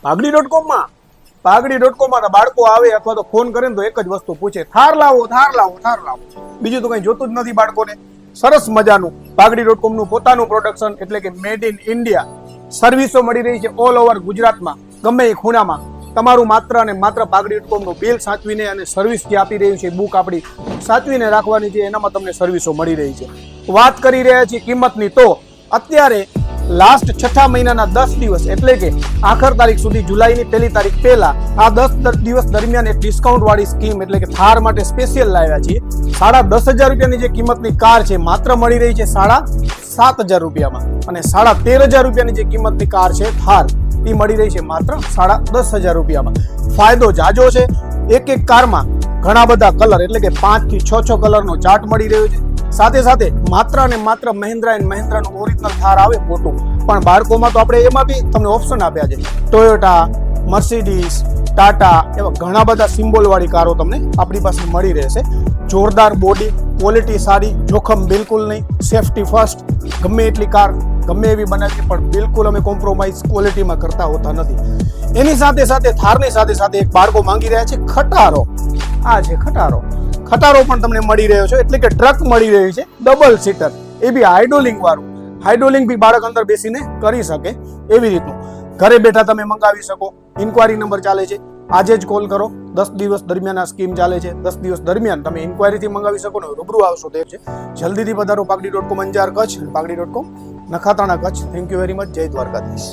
પાઘડી.com માં બાળકો આવે અથવા તો ફોન કરે ને તો એક જ વસ્તુ પૂછે, થાર લાવો, થાર લાવો, થાર લાવો. બીજું તો કઈ જોતું જ નથી બાળકોને. સરસ મજાનું પાઘડી.com નું પોતાનું પ્રોડક્શન એટલે કે મેડ ઇન ઇન્ડિયા સર્વિસો મળી રહી છે ઓલ ઓવર ગુજરાતમાં. ગમે એ ખૂણામાં તમારું માત્ર અને માત્ર પાઘડી.com નું બિલ સાચવીને અને સર્વિસ જે આપી રહ્યું છે, બુક આપણી સાચવીને રાખવાની છે, એનામાં તમને સર્વિસો મળી રહી છે. વાત કરી રહ્યા છીએ કિંમતની, તો અત્યારે લાસ્ટ 6 મહિનાના 10 દિવસ એટલે કે આખર તારીખ સુધી, જુલાઈની 1 તારીખ પહેલા આ 10 દિવસ દરમિયાન એક ડિસ્કાઉન્ટ વાળી સ્કીમ એટલે કે થાર માટે સ્પેશિયલ લાવ્યા છીએ. 10,500 રૂપિયાની જે કિંમતની કાર છે માત્ર મળી રહી છે 7,500 રૂપિયામાં, અને 13,500 રૂપિયાની જે કિંમતની કાર છે થાર એ મળી રહી છે માત્ર 10,500 રૂપિયામાં. ફાયદો જાજો છે. એક કારમાં ઘણા બધા કલર એટલે કે 5 થી 6 કલરનો ચાર્ટ મળી રહ્યો છે. સાથે સાથે માત્ર અને માત્ર મહિન્દ્રા એન્ડ મહિન્દ્રાનું ઓરિજિનલ થાર આવે મોટું, પણ બાળકોમાં તો આપણે એમાં બી તમને ઓપ્શન આપ્યા છે. ટોયોટા, મર્સિડીઝ, ટાટા એવા ઘણા બધા સિમ્બોલ વાળી કારો તમને આપણી પાસે મળી રહેશે. જોરદાર બોડી, ક્વોલિટી સારી, જોખમ બિલકુલ નહીં, સેફટી ફર્સ્ટ. ગમે એટલી કાર ગમે એવી બનાવી પણ બિલકુલ અમે કોમ્પ્રોમાઇઝ ક્વોલિટીમાં કરતા હોતા નથી. એની સાથે સાથે થારની સાથે સાથે એક બાળકો માંગી રહ્યા છે ખટારો. આ છે ખટારો. ખટારો પણ તમને મળી રહ્યો છે એટલે કે ટ્રક મળી રહ્યું છે ડબલ સીટર, એ બી હાઇડ્રોલિંક વાળું. હાઇડ્રોલિંક બી બાળક અંદર બેસીને કરી શકે એવી રીતનું. ઘરે બેઠા તમે મંગાવી શકો. ઇન્ક્વાયરી નંબર ચાલે છે, આજે જ કોલ કરો. 10 દિવસ દરમિયાન આ સ્કીમ ચાલે છે. 10 દિવસ દરમિયાન તમે ઇન્ક્વાયરીથી મંગાવી શકો ને રૂબરૂ આવશો તે છે. જલ્દીથી પધારો પાઘડી.com અંજાર કચ્છ, પાઘડી.com Nakhatrana Kutch. Thank you very much. જય દ્વારકાધીશ.